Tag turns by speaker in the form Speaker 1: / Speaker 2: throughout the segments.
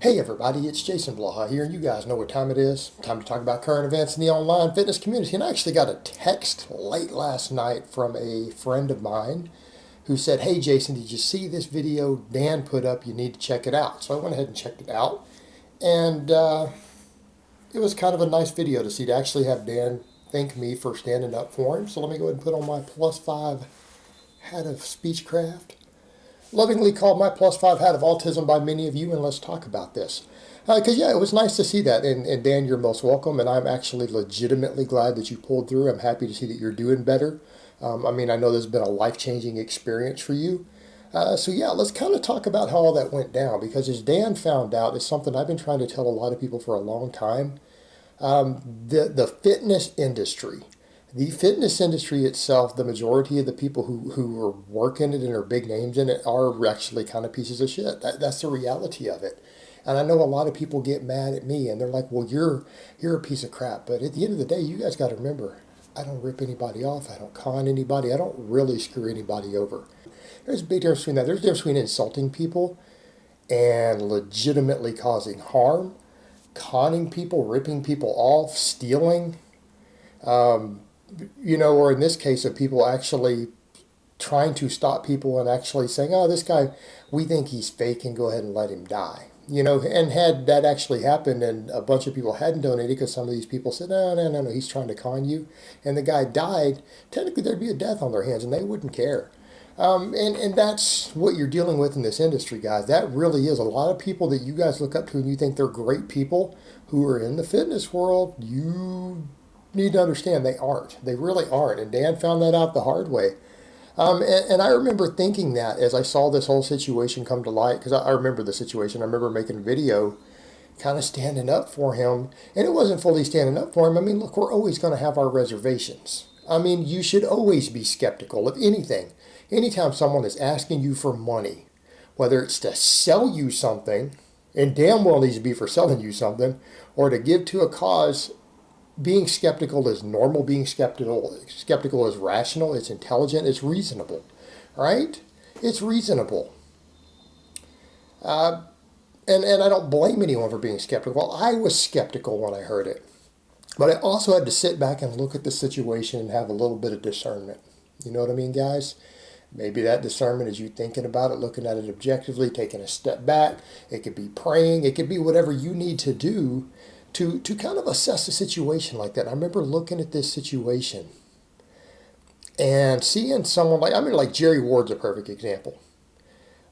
Speaker 1: Hey everybody, it's Jason Blaha here, and you guys know what time it is. Time to talk about current events in the online fitness community. And I actually got a text late last night from a friend of mine who said, "Hey Jason, did you see this video Dan put up? You need to check it out." So I went ahead and checked it out. And it was kind of a nice video to see, to actually have Dan thank me for standing up for him. So let me go ahead and put on my +5 hat of speechcraft. Lovingly called my +5 hat of autism by many of you, and let's talk about this. Because, yeah, it was nice to see that. And Dan, you're most welcome, and I'm actually legitimately glad that you pulled through. I'm happy to see that you're doing better. I know this has been a life-changing experience for you. So, yeah, let's kind of talk about how all that went down, because as Dan found out, it's something I've been trying to tell a lot of people for a long time. The fitness industry. The fitness industry itself, the majority of the people who are working it and are big names in it are actually kind of pieces of shit. That's the reality of it. And I know a lot of people get mad at me and they're like, well, you're a piece of crap. But at the end of the day, you guys got to remember, I don't rip anybody off. I don't con anybody. I don't really screw anybody over. There's a big difference between that. There's a difference between insulting people and legitimately causing harm, conning people, ripping people off, stealing. Or in this case of people actually trying to stop people and actually saying, oh, this guy, we think he's fake, and go ahead and let him die. And had that actually happened and a bunch of people hadn't donated, because some of these people said, no, he's trying to con you, and the guy died, technically there'd be a death on their hands and they wouldn't care. And that's what you're dealing with in this industry, guys. That really is a lot of people that you guys look up to and you think they're great people who are in the fitness world. You need to understand they aren't. They really aren't. And Dan found that out the hard way. And I remember thinking that as I saw this whole situation come to light, because I remember the situation. I remember making a video kind of standing up for him. And it wasn't fully standing up for him. Look, we're always going to have our reservations. You should always be skeptical of anything. Anytime someone is asking you for money, whether it's to sell you something, and damn well needs to be for selling you something, or to give to a cause, being skeptical is normal. Being skeptical is rational. It's intelligent. It's reasonable, right? It's reasonable. And I don't blame anyone for being skeptical. I was skeptical when I heard it. But I also had to sit back and look at the situation and have a little bit of discernment. You know what I mean, guys? Maybe that discernment is you thinking about it, looking at it objectively, taking a step back. It could be praying. It could be whatever you need to do to kind of assess a situation like that. I remember looking at this situation and seeing someone like Jerry Ward's a perfect example.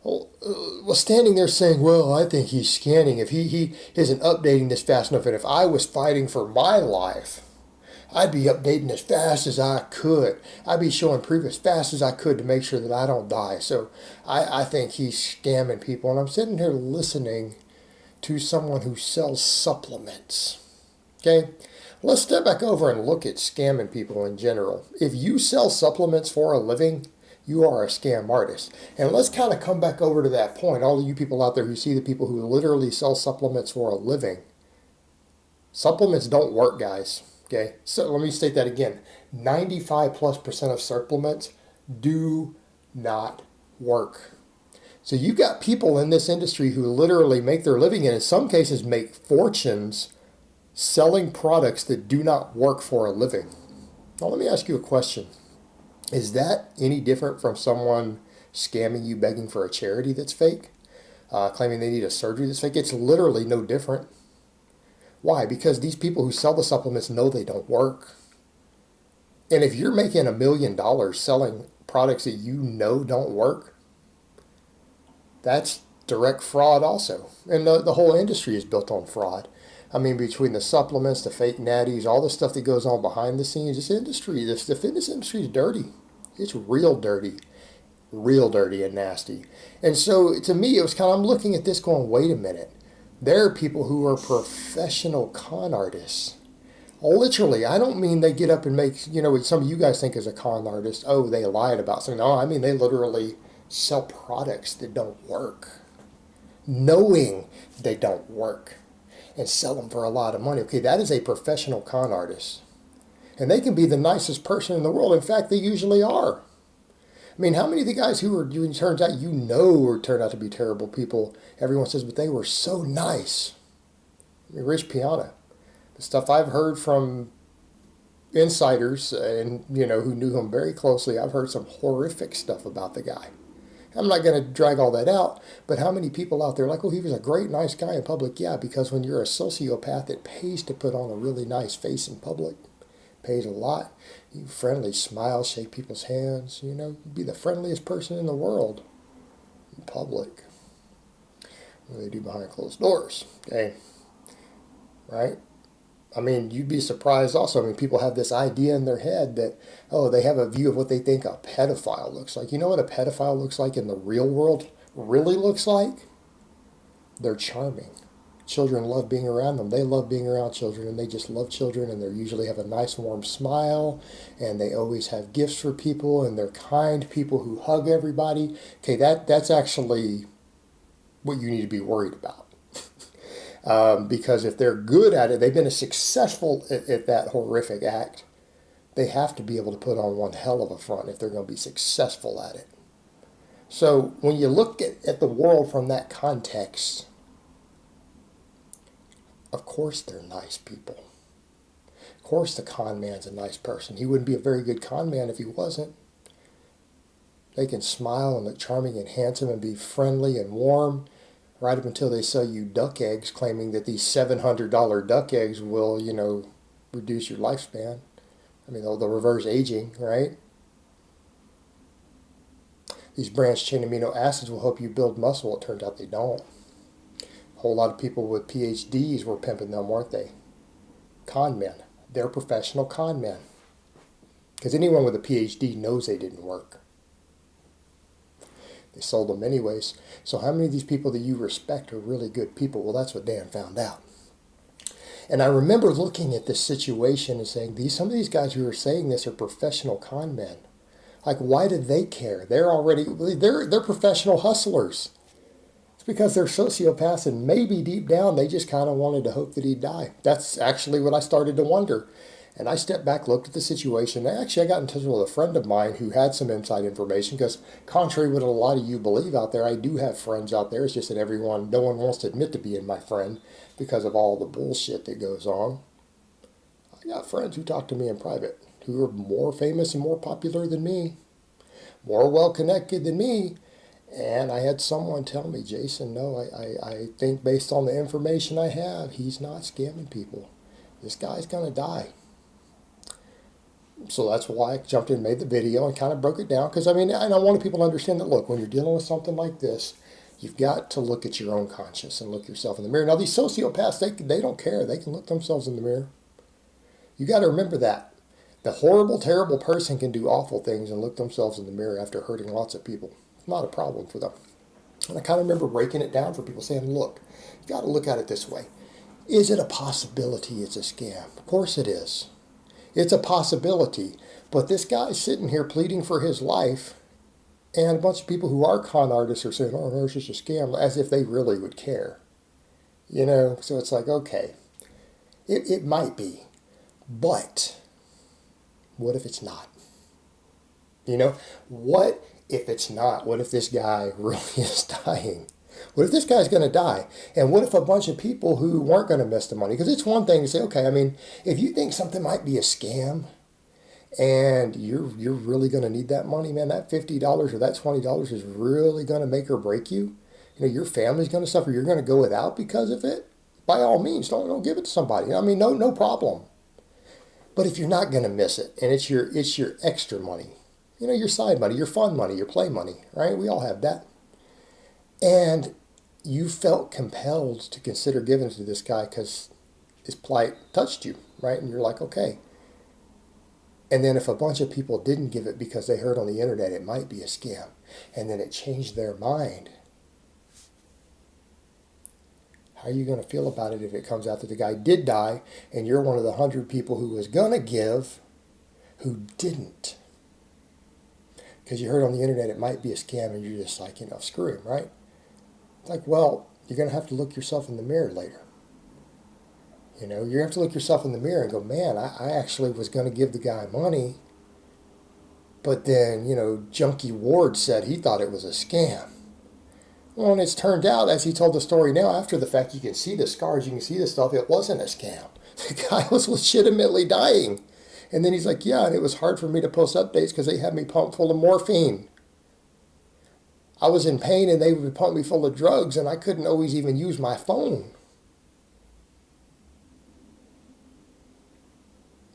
Speaker 1: Well, standing there saying, well, I think he's scanning. If he isn't updating this fast enough, and if I was fighting for my life, I'd be updating as fast as I could. I'd be showing proof as fast as I could to make sure that I don't die. So I think he's scamming people. And I'm sitting here listening to someone who sells supplements. Okay? Let's step back over and look at scamming people in general. If you sell supplements for a living, you are a scam artist. And let's kind of come back over to that point. All of you people out there who see the people who literally sell supplements for a living. Supplements don't work, guys. Okay? So let me state that again. 95+% of supplements do not work. So you got people in this industry who literally make their living and in some cases make fortunes selling products that do not work for a living. Now let me ask you a question. Is that any different from someone scamming you, begging for a charity that's fake? Claiming they need a surgery that's fake? It's literally no different. Why? Because these people who sell the supplements know they don't work. And if you're making $1 million selling products that you know don't work, that's direct fraud also. And the whole industry is built on fraud. Between the supplements, the fake natties, all the stuff that goes on behind the scenes, the fitness industry is dirty. It's real dirty and nasty. And so to me, it was I'm looking at this going, wait a minute. There are people who are professional con artists. Literally, I don't mean they get up and make, what some of you guys think is a con artist. Oh, they lied about something. No, they literally sell products that don't work, knowing they don't work, and sell them for a lot of money. Okay, that is a professional con artist. And they can be the nicest person in the world. In fact, they usually are. I mean, how many of the guys who were, it turns out, or turned out to be terrible people, everyone says, but they were so nice. I mean, Rich Piana, the stuff I've heard from insiders and, who knew him very closely, I've heard some horrific stuff about the guy. I'm not going to drag all that out, but how many people out there are like, oh, he was a great, nice guy in public? Yeah, because when you're a sociopath, it pays to put on a really nice face in public. Pays a lot. You friendly, smile, shake people's hands. Be the friendliest person in the world in public. What do they do behind closed doors? Okay, right? I mean, you'd be surprised also. I mean, people have this idea in their head that, oh, they have a view of what they think a pedophile looks like. You know what a pedophile looks like in the real world really looks like? They're charming. Children love being around them. They love being around children, and they just love children, and they usually have a nice, warm smile, and they always have gifts for people, and they're kind people who hug everybody. Okay, that's actually what you need to be worried about. Because if they're good at it, they've been successful at that horrific act, they have to be able to put on one hell of a front if they're going to be successful at it. So when you look at the world from that context, of course they're nice people. Of course the con man's a nice person. He wouldn't be a very good con man if he wasn't. They can smile and look charming and handsome and be friendly and warm, right up until they sell you duck eggs, claiming that these $700 duck eggs will, reduce your lifespan. I mean, they'll reverse aging, right? These branched chain amino acids will help you build muscle. It turns out they don't. A whole lot of people with PhDs were pimping them, weren't they? Con men. They're professional con men. Because anyone with a PhD knows they didn't work. They sold them anyways. So how many of these people that you respect are really good people? Well, that's what Dan found out. And I remember looking at this situation and saying, some of these guys who are saying this are professional con men. Like, why do they care? They're professional hustlers. It's because they're sociopaths, and maybe deep down they just kind of wanted to hope that he'd die. That's actually what I started to wonder. And I stepped back, looked at the situation. Actually, I got in touch with a friend of mine who had some inside information, because contrary to what a lot of you believe out there, I do have friends out there. It's just that no one wants to admit to being my friend because of all the bullshit that goes on. I got friends who talk to me in private, who are more famous and more popular than me, more well-connected than me. And I had someone tell me, Jason, no, I think based on the information I have, he's not scamming people. This guy's going to die. So that's why I jumped in and made the video and kind of broke it down. Because, and I wanted people to understand that, look, when you're dealing with something like this, you've got to look at your own conscience and look yourself in the mirror. Now, these sociopaths, they don't care. They can look themselves in the mirror. You got to remember that. The horrible, terrible person can do awful things and look themselves in the mirror after hurting lots of people. It's not a problem for them. And I kind of remember breaking it down for people, saying, look, you got to look at it this way. Is it a possibility it's a scam? Of course it is. It's a possibility. But this guy's sitting here pleading for his life, and a bunch of people who are con artists are saying, oh, no, it's just a scam, as if they really would care. So it's like, okay, it might be. But what if it's not? What if it's not? What if this guy really is dying? What if this guy's going to die? And what if a bunch of people who weren't going to miss the money? Because it's one thing to say, okay, if you think something might be a scam and you're really going to need that money, man, that $50 or that $20 is really going to make or break you. Your family's going to suffer. You're going to go without because of it. By all means, don't give it to somebody. No problem. But if you're not going to miss it, and it's your extra money, your side money, your fun money, your play money, right? We all have that. And you felt compelled to consider giving it to this guy because his plight touched you, right? And you're like, okay. And then if a bunch of people didn't give it because they heard on the internet it might be a scam, and then it changed their mind, how are you going to feel about it if it comes out that the guy did die and you're one of the 100 people who was going to give who didn't? Because you heard on the internet it might be a scam, and you're just like, screw him, right? It's like, well, you're going to have to look yourself in the mirror later. You're going to have to look yourself in the mirror and go, man, I actually was going to give the guy money, But then, Junkie Ward said he thought it was a scam. Well, and it's turned out, as he told the story now, after the fact, you can see the scars, you can see the stuff, it wasn't a scam. The guy was legitimately dying. And then he's like, yeah, and it was hard for me to post updates because they had me pumped full of morphine. I was in pain and they would pump me full of drugs and I couldn't always even use my phone.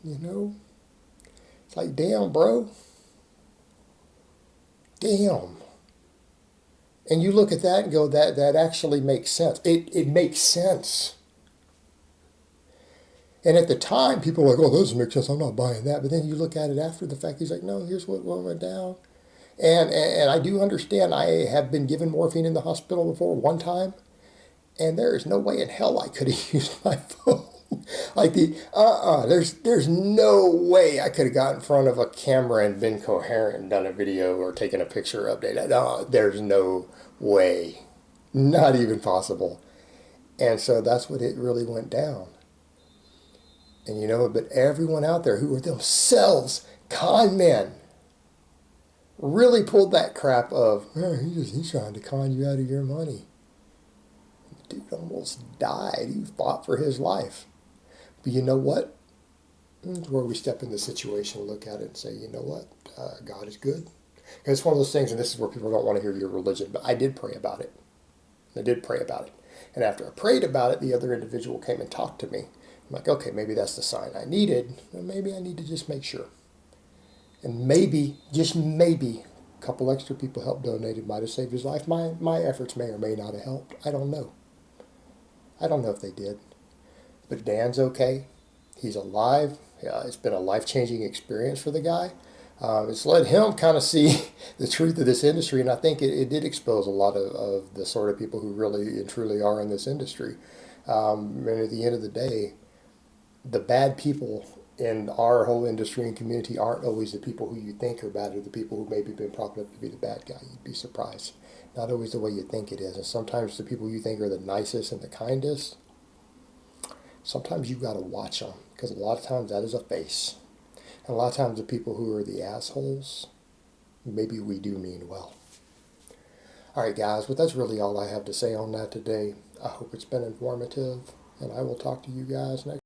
Speaker 1: It's like, damn, bro. Damn. And you look at that and go, that actually makes sense. It makes sense. And at the time, people were like, oh, that doesn't make sense. I'm not buying that. But then you look at it after the fact, he's like, no, here's what went down. And I do understand. I have been given morphine in the hospital before one time. And there is no way in hell I could have used my phone. Like there's no way I could have got in front of a camera and been coherent and done a video or taken a picture update. No, there's no way. Not even possible. And so that's what it really went down. And but everyone out there who were themselves con men really pulled that crap of, oh, he's trying to con you out of your money. The dude almost died. He fought for his life. But you know what? It's where we step in the situation, look at it and say, you know what? God is good. And it's one of those things, and this is where people don't want to hear your religion, but I did pray about it. I did pray about it. And after I prayed about it, the other individual came and talked to me. I'm like, okay, maybe that's the sign I needed. Maybe I need to just make sure. And maybe, just maybe, a couple extra people helped donate. It might have saved his life. My efforts may or may not have helped. I don't know. I don't know if they did. But Dan's okay. He's alive. It's been a life-changing experience for the guy. It's let him kind of see the truth of this industry, and I think it did expose a lot of the sort of people who really and truly are in this industry. And at the end of the day, the bad people in our whole industry and community aren't always the people who you think are bad or the people who maybe been propped up to be the bad guy. You'd be surprised. Not always the way you think it is. And sometimes the people you think are the nicest and the kindest, sometimes you got to watch them because a lot of times that is a face. And a lot of times the people who are the assholes, maybe we do mean well. All right, guys, but that's really all I have to say on that today. I hope it's been informative, and I will talk to you guys next.